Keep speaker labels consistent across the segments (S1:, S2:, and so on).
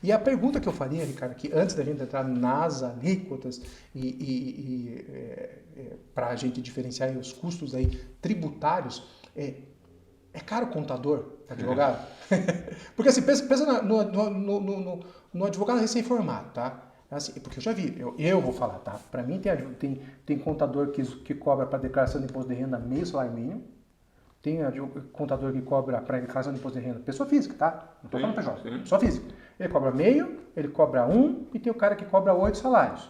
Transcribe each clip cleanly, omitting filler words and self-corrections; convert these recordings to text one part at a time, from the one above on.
S1: E a pergunta que eu faria, Ricardo, que antes da gente entrar nas alíquotas para a gente diferenciar aí os custos aí tributários, é caro contador, advogado? Porque assim, pensa no advogado recém-formado, tá? Assim, porque eu já vi, eu vou falar, tá? Para mim tem contador que cobra para declaração de imposto de renda meio salário mínimo, tem contador que cobra para declaração de imposto de renda, pessoa física, tá? Não estou falando PJ, pessoa física. Ele cobra meio, ele cobra 1 e tem o cara que cobra 8 salários.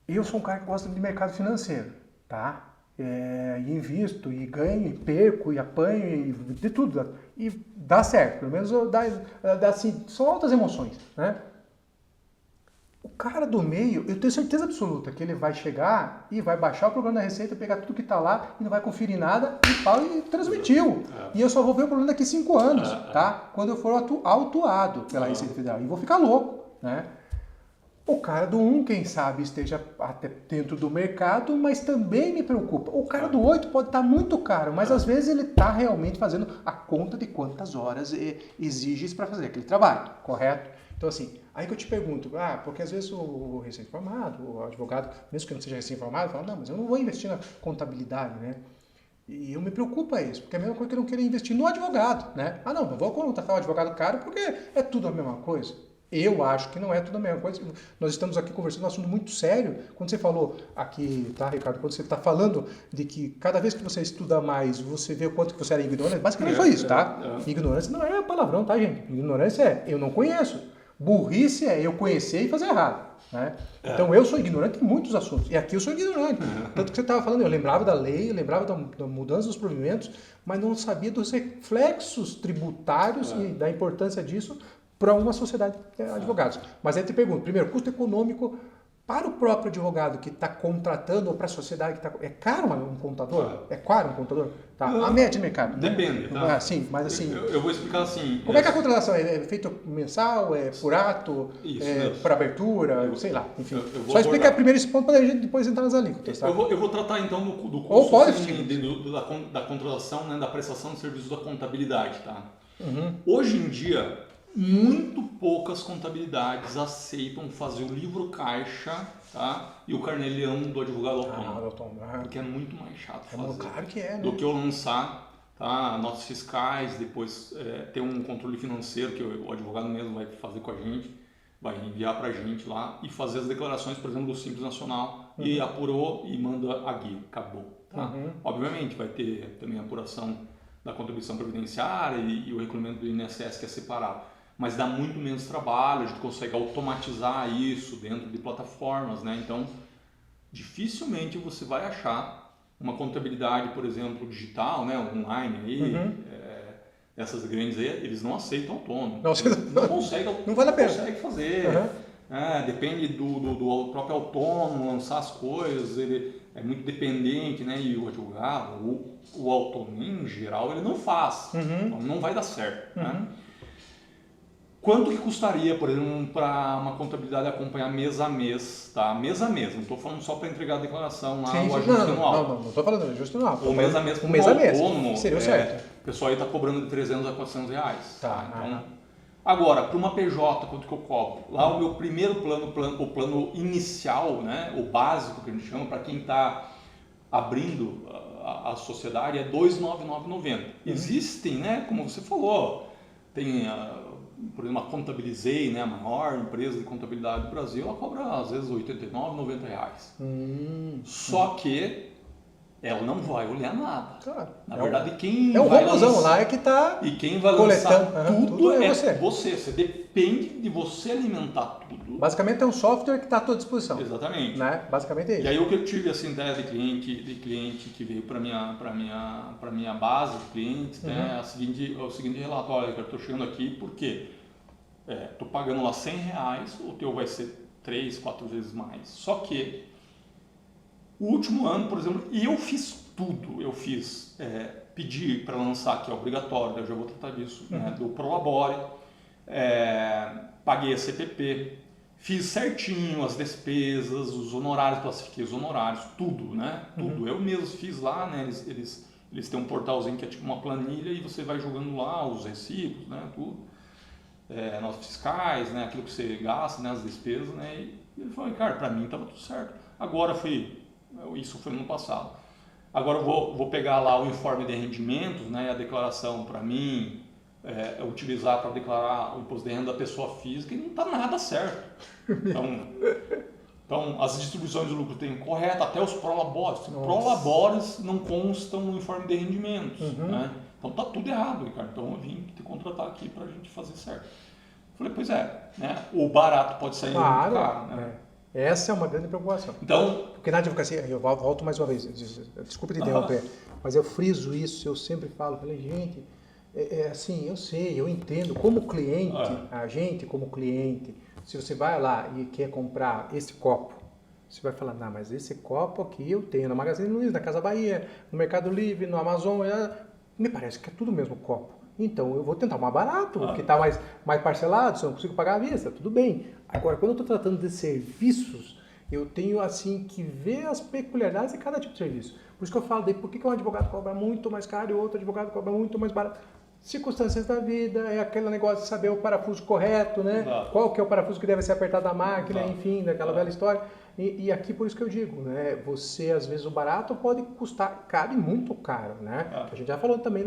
S1: Eu sou um cara que gosta de mercado financeiro, tá? E invisto, e ganho, e perco, e apanho, e de tudo. E dá certo, pelo menos assim, são altas emoções, né? O cara do meio, eu tenho certeza absoluta que ele vai chegar e vai baixar o programa da Receita, pegar tudo que está lá e não vai conferir nada e transmitiu. E eu só vou ver o problema daqui 5 anos, tá? Quando eu for autuado pela Receita Federal. E vou ficar louco, né? O cara do 1, quem sabe, esteja até dentro do mercado, mas também me preocupa. O cara do 8 pode estar muito caro, mas às vezes ele está realmente fazendo a conta de quantas horas exige para fazer aquele trabalho, correto? Então assim, aí que eu te pergunto, porque às vezes o recém-formado, o advogado, mesmo que não seja recém-formado, fala, não, mas eu não vou investir na contabilidade, né? E eu me preocupa isso, porque é a mesma coisa que eu não querer investir no advogado, né? Não vou contratar um advogado caro porque é tudo a mesma coisa. Eu acho que não é tudo a mesma coisa. Nós estamos aqui conversando um assunto muito sério. Quando você falou aqui, tá, Ricardo? Quando você está falando de que cada vez que você estuda mais, você vê o quanto que você era ignorante, basicamente foi isso, tá? Ignorância não é palavrão, tá, gente? Ignorância é eu não conheço. Burrice é eu conhecer e fazer errado. Né? Então eu sou ignorante em muitos assuntos. E aqui eu sou ignorante. Tanto que você estava falando, eu lembrava da lei, eu lembrava da mudança dos provimentos, mas não sabia dos reflexos tributários e da importância disso para uma sociedade de advogados. Mas aí eu te pergunto, primeiro, custo econômico para o próprio advogado que está contratando ou para a sociedade que está... É caro um contador? É caro um contador? Tá. A média de mercado.
S2: Depende.
S1: Né?
S2: Tá?
S1: Sim, mas assim...
S2: Eu vou explicar assim...
S1: Como é que a contratação é? É feito mensal? É por ato? Por abertura? Sei lá. Enfim. Só explica primeiro esse ponto para a gente depois entrar nas alíquotas. Tá?
S2: Eu vou tratar então do custo
S1: ou pode,
S2: assim, da contratação, né, da prestação de serviços da contabilidade. Tá? Hoje em dia... muito poucas contabilidades aceitam fazer o livro caixa, tá? E o carnê-leão do advogado autônomo. Porque é muito mais chato fazer
S1: claro que é, né?
S2: do que eu lançar, tá? Notas fiscais, depois ter um controle financeiro que o advogado mesmo vai fazer com a gente, vai enviar para a gente lá e fazer as declarações, por exemplo, do Simples Nacional e apurou e manda a guia, acabou. Tá? Obviamente vai ter também a apuração da contribuição previdenciária e o recolhimento do INSS que é separado. Mas dá muito menos trabalho, a gente consegue automatizar isso dentro de plataformas, né? Então, dificilmente você vai achar uma contabilidade, por exemplo, digital, né? Online aí, essas grandes aí, eles não aceitam autônomo. Não consegue,
S1: não vale a pena.
S2: Consegue fazer. Depende do próprio autônomo lançar as coisas, ele é muito dependente, né? E o advogado, o autônomo em geral, ele não faz, então não vai dar certo, né? Quanto que custaria, por exemplo, para uma contabilidade acompanhar mês a mês, tá? Mês a mês, não estou falando só para entregar a declaração lá, o ajuste anual.
S1: Não estou falando do ajuste anual.
S2: Ou mês a mês,
S1: um mês a mês,
S2: autônomo,
S1: seria o certo.
S2: O pessoal aí está cobrando de 300 a 400 reais.
S1: Tá.
S2: Então, agora, para uma PJ, quanto que eu cobro? Lá o meu primeiro o plano inicial, né? O básico que a gente chama, para quem está abrindo a sociedade, é R$ 299,90. Existem, né? Como você falou, tem... por exemplo, a Contabilizei, né, a maior empresa de contabilidade do Brasil, ela cobra às vezes R$ 89, R$ 90. Só que ela não vai olhar nada.
S1: Claro.
S2: Na verdade, quem
S1: é o
S2: vai
S1: robôzão
S2: lançar,
S1: lá que está
S2: e quem vai lançar tudo é
S1: você.
S2: Você depende de você alimentar tudo.
S1: Basicamente é um software que está à tua disposição.
S2: Exatamente.
S1: Né? Basicamente é isso.
S2: E aí o que eu tive assim, de cliente que veio para minha base de clientes, né, o seguinte relato, olha, eu estou chegando aqui porque estou pagando lá R$100, o teu vai ser 3, 4 vezes mais. Só que o último ano, por exemplo, eu fiz tudo. Eu fiz pedir para lançar, que é obrigatório, eu já vou tratar disso, né, do Prolabore, paguei a CPP, fiz certinho as despesas, os honorários, classifiquei os honorários, tudo, né? Tudo. Eu mesmo fiz lá, né? Eles têm um portalzinho que é tipo uma planilha e você vai jogando lá os recibos, né? Tudo. notas fiscais, né, aquilo que você gasta, né, as despesas, né, e ele falou, cara, para mim estava tudo certo. Agora isso foi no ano passado. Agora eu vou pegar lá o informe de rendimentos, né, a declaração para mim, utilizar para declarar o imposto de renda da pessoa física e não está nada certo. Então, as distribuições de lucro têm correto, até os prolabores. Prolabores não constam no informe de rendimentos. Né? Então, tá tudo errado, Ricardo. Então, eu vim te contratar aqui para a gente fazer certo. Falei, pois é, né? O barato pode sair muito caro. Né?
S1: Essa é uma grande preocupação.
S2: Então,
S1: porque na advocacia, eu volto mais uma vez, desculpa te interromper, mas eu friso isso, eu sempre falo, gente, assim, eu sei, eu entendo, como cliente, a gente como cliente, se você vai lá e quer comprar esse copo, você vai falar, não, mas esse copo aqui eu tenho na Magazine Luiza, na Casa Bahia, no Mercado Livre, no Amazon, me parece que é tudo o mesmo copo. Então eu vou tentar mais barato, que está mais parcelado, se eu não consigo pagar à vista, tudo bem. Agora, quando eu estou tratando de serviços, eu tenho assim que ver as peculiaridades de cada tipo de serviço. Por isso que eu falo, por que um advogado cobra muito mais caro e outro advogado cobra muito mais barato? Circunstâncias da vida, é aquele negócio de saber o parafuso correto, né?
S2: Exato.
S1: Qual que é o parafuso que deve ser apertado da máquina, enfim, daquela velha história. E aqui por isso que eu digo, né? Você, às vezes, o barato pode custar caro e muito caro, né? A gente já falou também,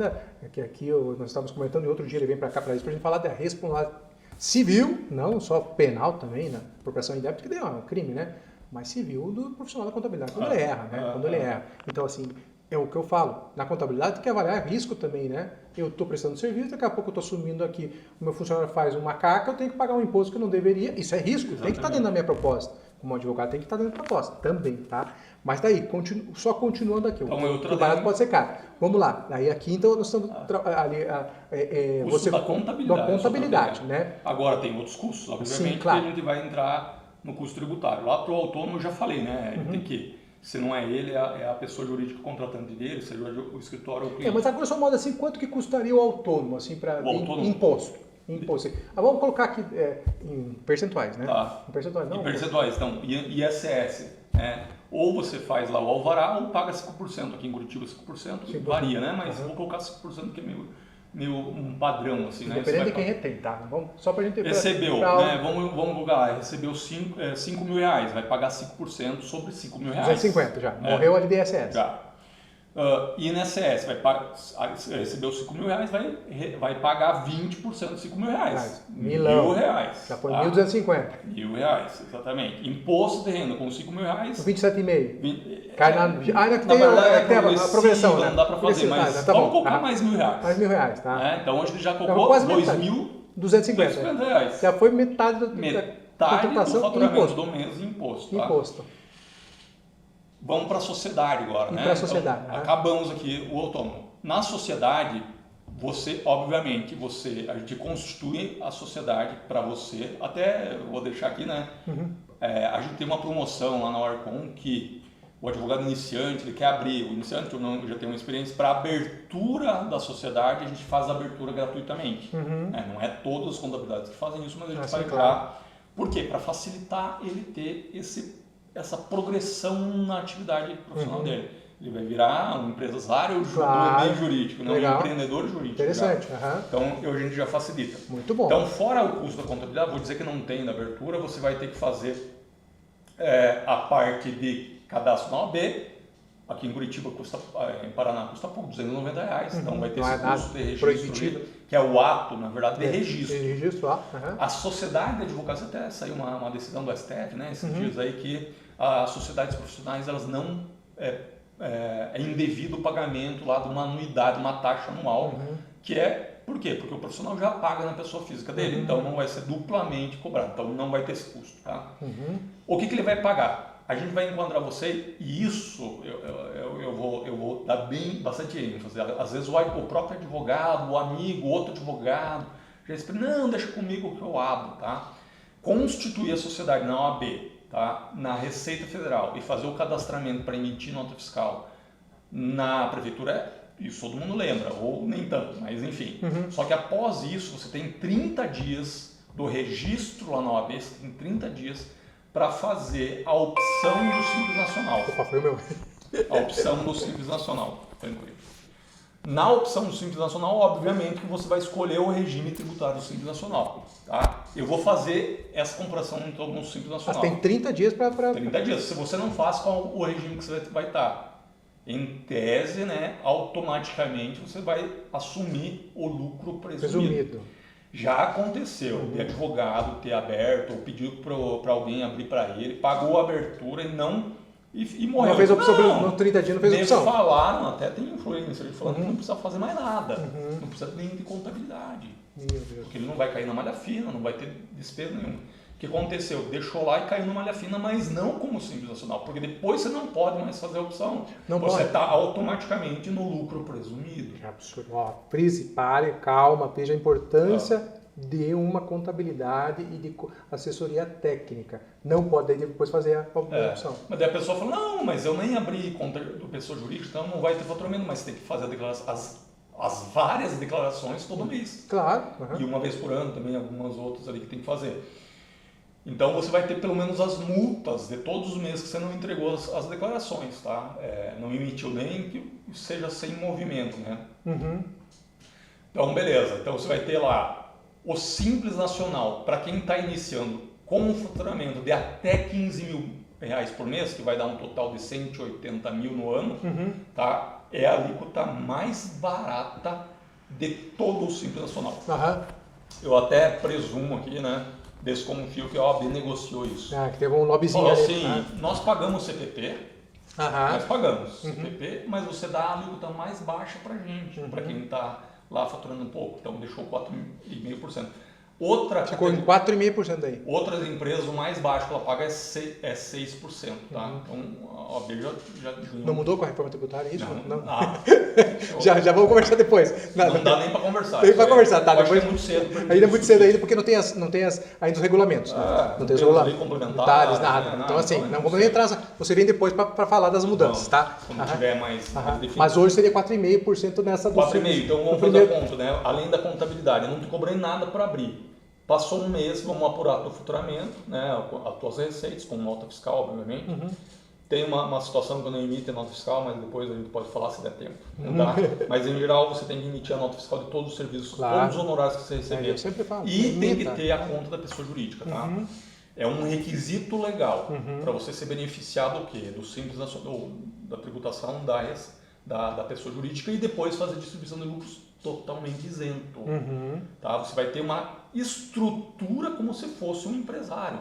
S1: que aqui nós estávamos comentando, e outro dia ele vem para cá para isso, para a gente falar da responsabilidade civil, não só penal também, na apropriação indébita, que é um crime, né? Mas civil do profissional da contabilidade, quando ele erra, né? Quando ele erra. Então, assim, é o que eu falo. Na contabilidade tem que avaliar risco também, né? Eu estou prestando serviço, daqui a pouco eu estou assumindo aqui, o meu funcionário faz uma caca, eu tenho que pagar um imposto que eu não deveria. Isso é risco, tem que estar dentro da minha proposta. Como advogado tem que estar dentro da proposta também, tá? Mas daí, só continuando aqui,
S2: então,
S1: o barato pode ser caro. Vamos lá. Aí aqui, então, nós estamos ali...
S2: custo da contabilidade,
S1: né?
S2: Agora, tem outros custos, obviamente, que a gente vai entrar no custo tributário. Lá para o autônomo, eu já falei, né? Tem que... Se não é ele, é a pessoa jurídica contratante dele, seja o escritório ou o cliente.
S1: Mas a grosso modo, assim, quanto que custaria o autônomo, assim, para imposto? Vamos colocar aqui em percentuais, né?
S2: Tá.
S1: Em percentuais, não?
S2: Em percentuais, então, ISS, né? Ou você faz lá o alvará ou paga 5%. Aqui em Curitiba 5%, varia, né? Mas vou colocar 5% que é meio um padrão, assim, né?
S1: Dependendo de quem retém, tá? Só pra gente...
S2: Recebeu, né? Vamos jogar, recebeu 5 mil reais, vai pagar 5% sobre 5 mil reais.
S1: 250 já, morreu ali de ISS.
S2: Já. INSS, recebeu 5 mil reais, vai pagar 20% de 5 mil reais. R$1.000.
S1: Já foi 1.250.
S2: R$1.000, exatamente. Imposto de renda com 5 mil reais.
S1: 27,5. Cai tem a progressão, né?
S2: Não dá para fazer, mas vamos colocar mais R$1.000.
S1: Mais R$1.000, tá?
S2: Então hoje ele já colocou R$2.250.
S1: Já foi metade da
S2: contratação do faturamento do mês em imposto. Tá? Vamos para a sociedade agora, né?
S1: Para a sociedade.
S2: Então, acabamos aqui o autônomo. Na sociedade, obviamente, a gente constitui a sociedade para você. Até vou deixar aqui, né? A gente tem uma promoção lá na Orcon que o advogado iniciante, ele quer abrir, o iniciante já tem uma experiência para abertura da sociedade, a gente faz a abertura gratuitamente. Não é todas as contabilidades que fazem isso, mas a gente vai entrar. Por quê? Para facilitar ele ter essa progressão na atividade profissional dele. Ele vai virar um empresário no meio jurídico, um empreendedor jurídico.
S1: Interessante.
S2: Então, a gente já facilita.
S1: Muito bom.
S2: Então, fora o custo da contabilidade, vou dizer que não tem na abertura, você vai ter que fazer a parte de cadastro na OAB. Aqui em Curitiba, em Paraná, custa pouco, R$290. Então, vai ter esse custo de registro, que é o ato, na verdade, de registro. A sociedade de advocacia, até saiu uma decisão do STF, né, esses dias aí, que as sociedades profissionais, elas não... É indevido o pagamento lá de uma anuidade, uma taxa anual, que por quê? Porque o profissional já paga na pessoa física dele, então não vai ser duplamente cobrado, então não vai ter esse custo. Tá? O que ele vai pagar? A gente vai enquadrar você, e isso eu vou dar bastante ênfase. Às vezes o próprio advogado, o amigo, o outro advogado, já diz, não, deixa comigo que eu abro. Tá? Constituir a sociedade na OAB, tá? Na Receita Federal e fazer o cadastramento para emitir nota fiscal na prefeitura, isso todo mundo lembra, ou nem tanto, mas enfim. Só que após isso, você tem 30 dias do registro lá na OAB, você tem 30 dias para fazer a opção do Simples Nacional.
S1: Opa, foi o meu.
S2: A opção do Simples Nacional, tranquilo. Na opção do Simples Nacional, obviamente que você vai escolher o regime tributário do Simples Nacional. Tá? Eu vou fazer essa comparação então no Simples Nacional.
S1: Tem 30 dias para...
S2: 30 dias. Se você não faz, qual o regime que você vai estar? Em tese, né, automaticamente você vai assumir o lucro presumido. Já aconteceu de advogado ter aberto ou pediu para alguém abrir para ele, pagou a abertura e não... E morreu.
S1: Não fez opção, no 30 dias não fez opção.
S2: Eles falaram, até tem influencer falando que não precisa fazer mais nada, não precisa nem de contabilidade.
S1: Meu Deus.
S2: Porque ele não vai cair na malha fina, não vai ter despesa nenhuma. O que aconteceu? Deixou lá e caiu na malha fina, mas não como Simples Nacional, porque depois você não pode mais fazer a opção. Você está automaticamente no lucro presumido.
S1: Que absurdo. Ó, frise, pare, calma, veja a importância de uma contabilidade e de assessoria técnica. Não pode depois fazer a opção.
S2: Mas daí a pessoa fala, não, mas eu nem abri conta do pessoa jurídica, então não vai ter faturamento, mas tem que fazer a declaração, as várias declarações todo mês.
S1: Claro.
S2: E uma vez por ano também, algumas outras ali que tem que fazer. Então você vai ter pelo menos as multas de todos os meses que você não entregou as declarações, tá? Não emitiu nem que seja sem movimento, né? Então beleza, então você vai ter lá o Simples Nacional, para quem está iniciando com um faturamento de até 15 mil reais por mês, que vai dar um total de 180 mil no ano, tá? É a alíquota mais barata de todo o Simples Nacional. Eu até presumo aqui, né? Desconfio que a OAB negociou isso.
S1: Que teve um lobbyzinho
S2: ali.
S1: Assim,
S2: nós pagamos CPP, nós pagamos CPP, mas você dá a alíquota mais baixa para gente, para quem está lá faturando um pouco, então deixou 4,5%.
S1: Ficou em 4,5% aí.
S2: Outras empresas, o mais baixo que ela paga é 6%, tá? Então a OAB já
S1: não mudou com a reforma tributária, é isso?
S2: Não.
S1: Já vamos conversar depois.
S2: Não dá nem para conversar.
S1: Tem para conversar, tá?
S2: Depois é muito cedo.
S1: Ainda é muito cedo ainda, porque não tem ainda os regulamentos. Não tem os
S2: regulamentos,
S1: nada. Então assim, não vamos nem entrar. Você vem depois para falar das mudanças, tá?
S2: Quando tiver mais definido.
S1: Mas hoje seria 4,5% nessa do
S2: 4,5%. Então vamos fazer a conta, né? Além da contabilidade, eu não te cobrei nada para abrir. Passou um mês, vamos apurar teu faturamento, né, as tuas receitas, com nota fiscal, obviamente. Tem uma situação que eu não emito a nota fiscal, mas depois a gente pode falar se der tempo. Não dá. Mas em geral você tem que emitir a nota fiscal de todos os serviços, todos os honorários que você receber.
S1: Eu sempre falo.
S2: E tem que ter a conta da pessoa jurídica, tá? É um requisito legal para você ser beneficiado do quê? Do Simples Nacional, da tributação da pessoa jurídica e depois fazer distribuição de lucros totalmente isento. Tá? Você vai ter uma estrutura como se fosse um empresário.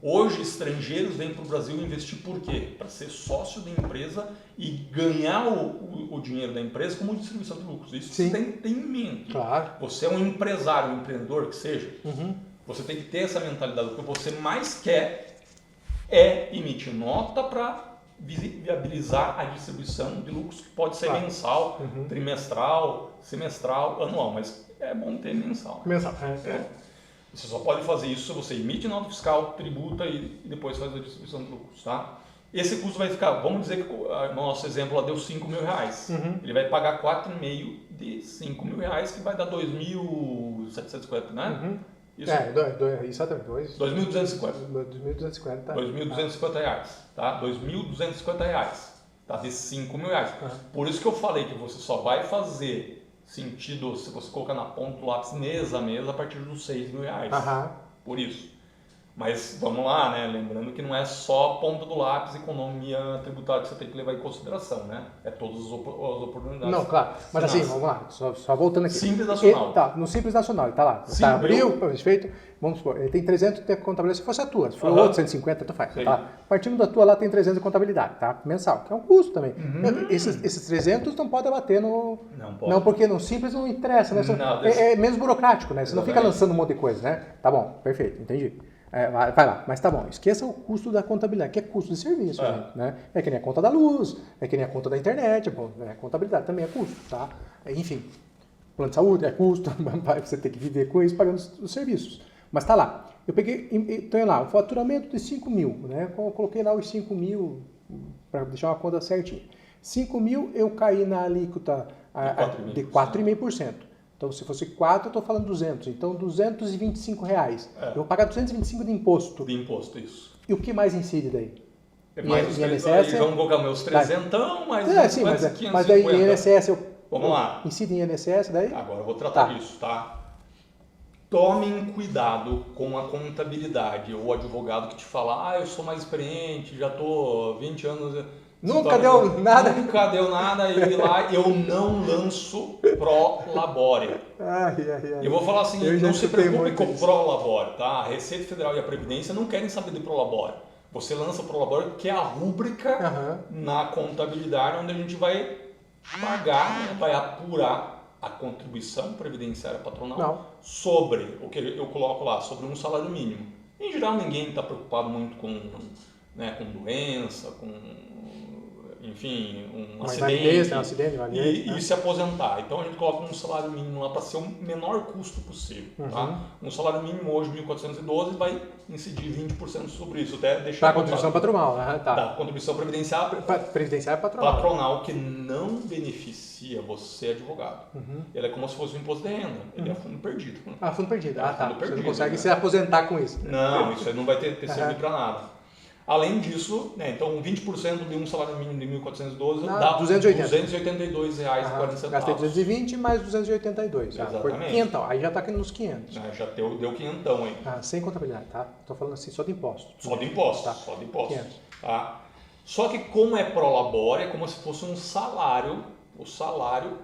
S2: Hoje, estrangeiros vêm para o Brasil investir por quê? Para ser sócio da empresa e ganhar o dinheiro da empresa como distribuição de lucros. Isso você tem que ter em mente.
S1: Claro.
S2: Você é um empresário, um empreendedor que seja, você tem que ter essa mentalidade. O que você mais quer é emitir nota para viabilizar a distribuição de lucros, que pode ser mensal, trimestral, semestral, anual, mas é bom ter mensal. Você só pode fazer isso se você emite nota fiscal, tributa e depois faz a distribuição de lucros, tá? Esse custo vai ficar, vamos dizer que no nosso exemplo lá deu 5 mil reais. Ele vai pagar 4,5 de 5 mil reais, que vai dar 2.750, né?
S1: Isso. Exatamente.
S2: 2.250.
S1: 2.250. Tá.
S2: 2.250 reais, tá? 2.250 reais, tá? De 5 mil reais. Por isso que eu falei que você só vai fazer sentido se você colocar na ponta do lápis mês a mês a partir dos 6 mil reais. Por isso. Mas vamos lá, né? Lembrando que não é só a ponta do lápis economia tributária que você tem que levar em consideração, né? É todas as oportunidades.
S1: Não, claro. Mas assim, vamos lá, só voltando aqui.
S2: Simples Nacional.
S1: No Simples Nacional, ele tá lá. Tá, abriu, feito. Vamos supor, ele tem 300 de contabilidade, se fosse a tua. Se for outro, 150, tu faz. Tá? Partindo da tua lá, tem 300 de contabilidade, tá? Mensal, que é um custo também. Esses 300 não pode abater no... Não, porque no Simples não interessa, né? É menos burocrático, né? Você não fica lançando um monte de coisa, né? Tá bom, perfeito, entendi. Vai lá, mas tá bom, esqueça o custo da contabilidade, que é custo de serviço, né? É que nem a conta da luz, é que nem a conta da internet, a contabilidade também é custo, tá? Enfim, plano de saúde é custo, você tem que viver com isso pagando os serviços. Mas tá lá, eu peguei, então lá, o faturamento de 5 mil, né? Eu coloquei lá os 5 mil para deixar uma conta certinha. 5 mil eu caí na alíquota de 4,5%. Então, se fosse 4, eu estou falando 200. Então, R$225. Eu vou pagar 225 de imposto.
S2: De imposto, isso.
S1: E o que mais incide daí?
S2: Mais INSS, vamos colocar meus 300, mais
S1: sim, mas daí INSS
S2: Vamos lá.
S1: Incide em INSS daí?
S2: Agora eu vou tratar disso, tá? Tomem cuidado com a contabilidade. O advogado que te fala, eu sou mais experiente, já tô 20 anos...
S1: Nunca deu nada.
S2: Nunca deu nada e lá eu não lanço pro labore. Eu vou falar assim, não se preocupe com o pro labore, tá? A Receita Federal e a Previdência não querem saber de pro labore. Você lança pro labore, que é a rúbrica na contabilidade onde a gente vai pagar, vai apurar a contribuição previdenciária patronal sobre o que eu coloco lá, sobre um salário mínimo. Em geral, ninguém está preocupado muito com doença, com, enfim, um acidente e se aposentar. Então, a gente coloca um salário mínimo lá para ser o menor custo possível. Tá? Um salário mínimo hoje, 1.412, vai incidir 20% sobre isso. Até deixar
S1: a contribuição patronal.
S2: Da contribuição previdenciária patronal, que não beneficia você, advogado. Ele é como se fosse um imposto de renda. Ele é fundo perdido.
S1: Fundo perdido.
S2: Fundo
S1: Você não consegue se aposentar com isso.
S2: Não, isso aí não vai ter servido para nada. Além disso, então 20% de um salário mínimo de 1.412 dá R$ 282,40.
S1: Gastei 220 mais 282.
S2: Exatamente.
S1: Foi 500, aí já está aqui nos 500.
S2: Já deu 500 aí.
S1: Sem contabilidade, tá? Estou falando assim, só de imposto.
S2: Só de imposto, só de imposto. Tá? Só que como é pro labore, é como se fosse um salário, o salário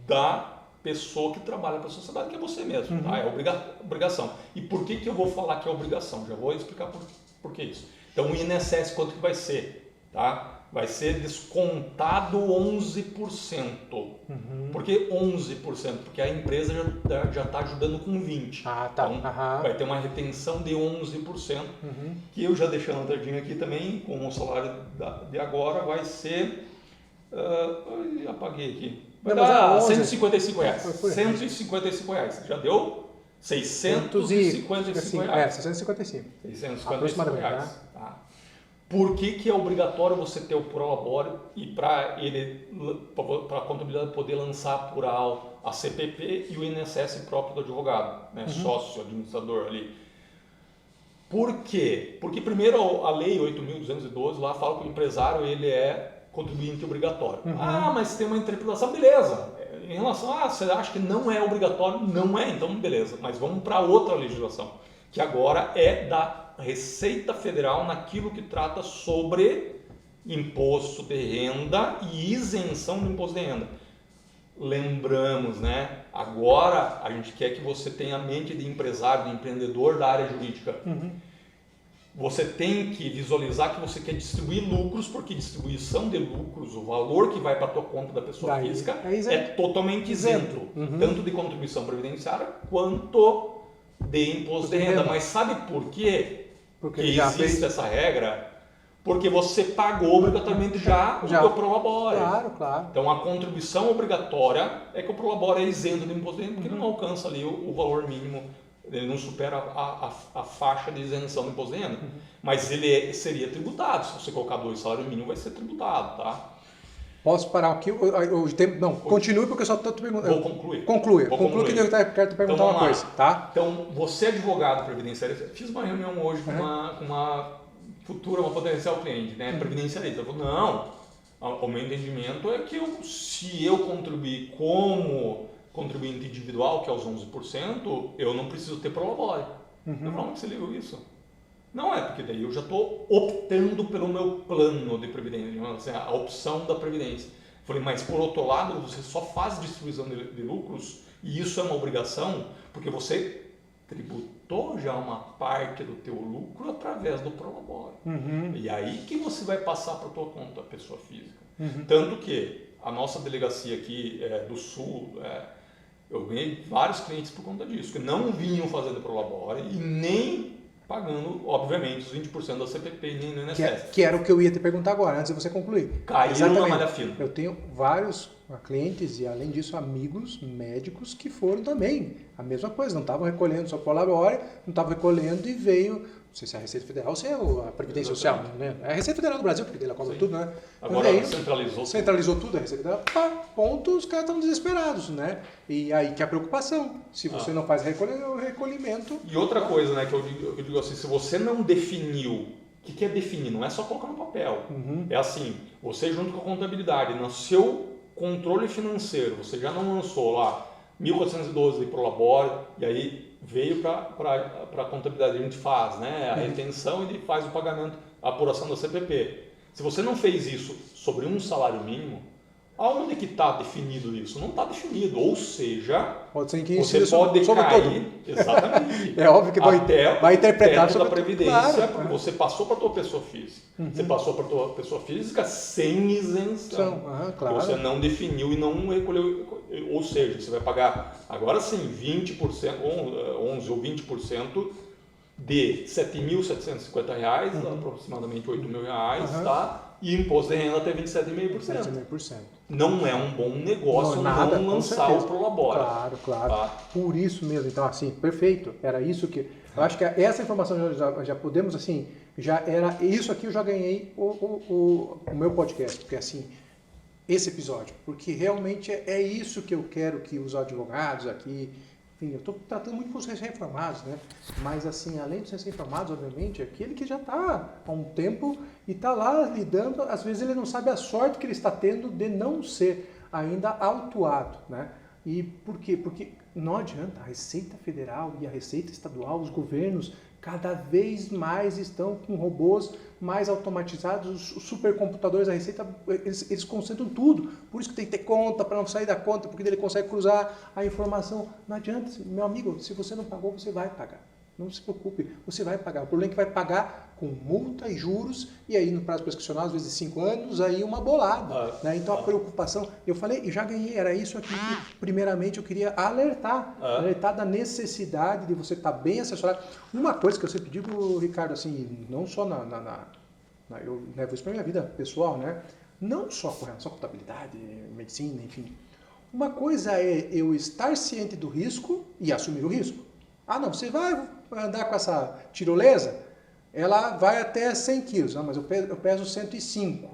S2: da pessoa que trabalha para a sociedade, que é você mesmo. Tá? É obrigação. E por que eu vou falar que é obrigação? Já vou explicar por que isso. Então, o INSS, quanto que vai ser? Tá? Vai ser descontado 11%. Por que 11%? Porque a empresa já está ajudando com 20%. Então, vai ter uma retenção de 11%, que eu já deixei anotadinho aqui também, com o salário de agora, vai ser... apaguei aqui. Vai dar R$ 155. R$ 155. Já deu? R$ 655.
S1: É, 655.
S2: Aproximadamente. Tá? Por que é obrigatório você ter o prolabore e para a contabilidade poder lançar por a CPP e o INSS próprio do advogado, né? Sócio, administrador ali? Por quê? Porque primeiro a lei 8.212 lá fala que o empresário ele é contribuinte obrigatório. Mas tem uma interpretação, beleza. Em relação a, você acha que não é obrigatório? Não é, então beleza. Mas vamos para outra legislação, que agora é da Receita Federal naquilo que trata sobre imposto de renda e isenção do imposto de renda. Lembramos, né? Agora a gente quer que você tenha a mente de empresário, de empreendedor da área jurídica. Você tem que visualizar que você quer distribuir lucros, porque distribuição de lucros, o valor que vai para a tua conta da pessoa física é totalmente isento, tanto de contribuição previdenciária quanto de imposto de renda. Mas sabe por quê que existe essa regra? Porque você pagou obrigatoriamente já o teu prolabore.
S1: Claro.
S2: Então a contribuição obrigatória é que o prolabore é isento do imposto de renda, porque ele não alcança ali o valor mínimo. Ele não supera a faixa de isenção do imposto de renda. Mas ele seria tributado. Se você colocar 2 salários mínimos, vai ser tributado, tá?
S1: Posso parar aqui? Não, continue porque eu só estou te perguntando.
S2: Vou concluir.
S1: Conclui que eu quero te perguntar uma coisa, tá?
S2: Então, você advogado previdenciário, fiz uma reunião hoje com uma potencial cliente, né? Previdenciarista. Ela falou, não, o meu entendimento é que se eu contribuir como contribuinte individual, que é os 11%, eu não preciso ter prolabore. Eu falei, onde você leu isso? Não é, porque daí eu já estou optando pelo meu plano de previdência, assim, a opção da previdência. Eu falei, mas por outro lado, você só faz distribuição de lucros, e isso é uma obrigação, porque você tributou já uma parte do teu lucro através do prolabore. E aí que você vai passar para a tua conta, pessoa física. Tanto que a nossa delegacia aqui do Sul... eu ganhei vários clientes por conta disso, que não vinham fazendo prolabore e nem pagando, obviamente, os 20% da CPP e nem no INSS.
S1: Que era o que eu ia te perguntar agora, antes de você concluir.
S2: Caíram na malha fina.
S1: Eu tenho vários clientes e, além disso, amigos médicos que foram também a mesma coisa. Não estavam recolhendo só prolabore, não estavam recolhendo e veio... Não sei se é a Receita Federal ou se é a Previdência Social, né? É a Receita Federal do Brasil, porque ela cobra tudo, né?
S2: Agora
S1: veio,
S2: centralizou
S1: tudo, a Receita Federal, ponto, os caras estão desesperados, né? E aí que é a preocupação. Se você não faz recolhimento...
S2: E outra coisa, né, que eu digo assim, se você não definiu, o que é definir? Não é só colocar no papel. É assim, você junto com a contabilidade, no seu controle financeiro, você já não lançou lá 1412 de Prolabore, e aí veio para a contabilidade, a gente faz, né, a retenção e faz o pagamento, a apuração da CPP. Se você não fez isso sobre um salário mínimo, aonde que está definido isso? Não está definido, ou seja,
S1: pode ser que
S2: você pode
S1: sobre
S2: cair,
S1: todo.
S2: Exatamente,
S1: É óbvio que vai interpretar
S2: sobre a Previdência,
S1: claro,
S2: porque você passou para a tua pessoa física. Você passou para a tua pessoa física sem isenção.
S1: Claro.
S2: Você não definiu e não recolheu, ou seja, você vai pagar agora sim 20%, 11 ou 20% de R$ 7.750, aproximadamente R$ 8.000, tá? E imposto de renda até 27,5%. Não é um bom negócio não lançar o Prolabore.
S1: Claro. Tá? Por isso mesmo, então assim, perfeito. Era isso que... Eu acho que essa informação já podemos, assim, já era... Isso aqui eu já ganhei o meu podcast, porque assim, esse episódio, porque realmente é isso que eu quero que os advogados aqui... Enfim, eu estou tratando muito com os recém-formados, né? Mas, assim, além dos recém-formados, obviamente, aquele que já está há um tempo e está lá lidando, às vezes ele não sabe a sorte que ele está tendo de não ser ainda autuado, né? E por quê? Porque não adianta, a Receita Federal e a Receita Estadual, os governos, cada vez mais estão com robôs mais automatizados, os supercomputadores da Receita, eles concentram tudo. Por isso que tem que ter conta, para não sair da conta, porque ele consegue cruzar a informação. Não adianta, meu amigo, se você não pagou, você vai pagar. Não se preocupe, você vai pagar. O problema é que vai pagar com multa e juros, e aí no prazo prescricional, às vezes 5 anos, aí uma bolada. Né? Então a preocupação, eu falei, e já ganhei, era isso aqui que primeiramente eu queria alertar da necessidade de você estar bem assessorado. Uma coisa que eu sempre digo, Ricardo, assim, não só eu levo isso para minha vida pessoal, né? Não só com relação à contabilidade, medicina, enfim. Uma coisa é eu estar ciente do risco e assumir o risco. Ah, não, você vai andar com essa tirolesa, ela vai até 100 quilos. Não, mas eu peso 105.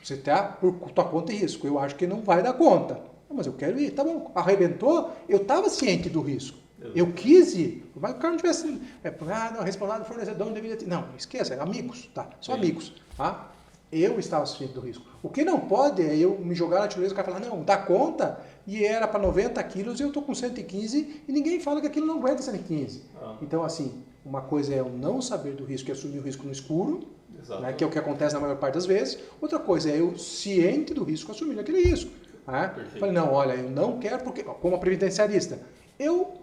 S1: Você está por tua conta e risco. Eu acho que não vai dar conta. Não, mas eu quero ir. Tá bom, arrebentou, eu estava ciente do risco. Eu quis ir. Mas o cara não tivesse... não, responsabilidade do fornecedor não deveria ter... Não, esqueça, amigos, tá? Só amigos, tá? Eu estava ciente do risco. O que não pode é eu me jogar na tirolesa e o cara falar, não, dá conta, e era para 90 quilos e eu estou com 115 e ninguém fala que aquilo não aguenta 115. Então, assim, uma coisa é eu não saber do risco e assumir o risco no escuro, né, que é o que acontece na maior parte das vezes. Outra coisa é eu, ciente do risco, assumir aquele risco. Né? Falei, não, olha, eu não quero, porque, como a previdenciarista,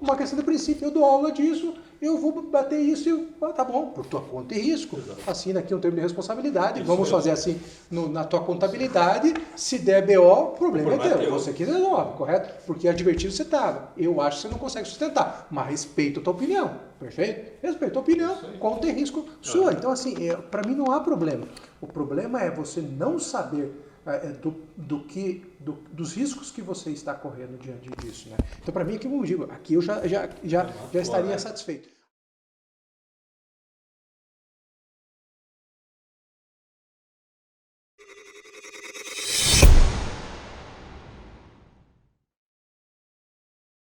S1: uma questão de princípio, eu dou aula disso, eu vou bater isso e tá bom, por tua conta e risco. Assina aqui um termo de responsabilidade, vamos fazer assim na tua contabilidade, se der BO, o problema é teu, você que resolve, correto? Porque advertido você estava. Eu acho que você não consegue sustentar, mas respeito a tua opinião, perfeito? Respeito a tua opinião, conta e risco sua. Então, assim, para mim não há problema. O problema é você não saber dos riscos que você está correndo diante disso, né? Então, para mim, aqui eu digo, aqui eu já estaria satisfeito.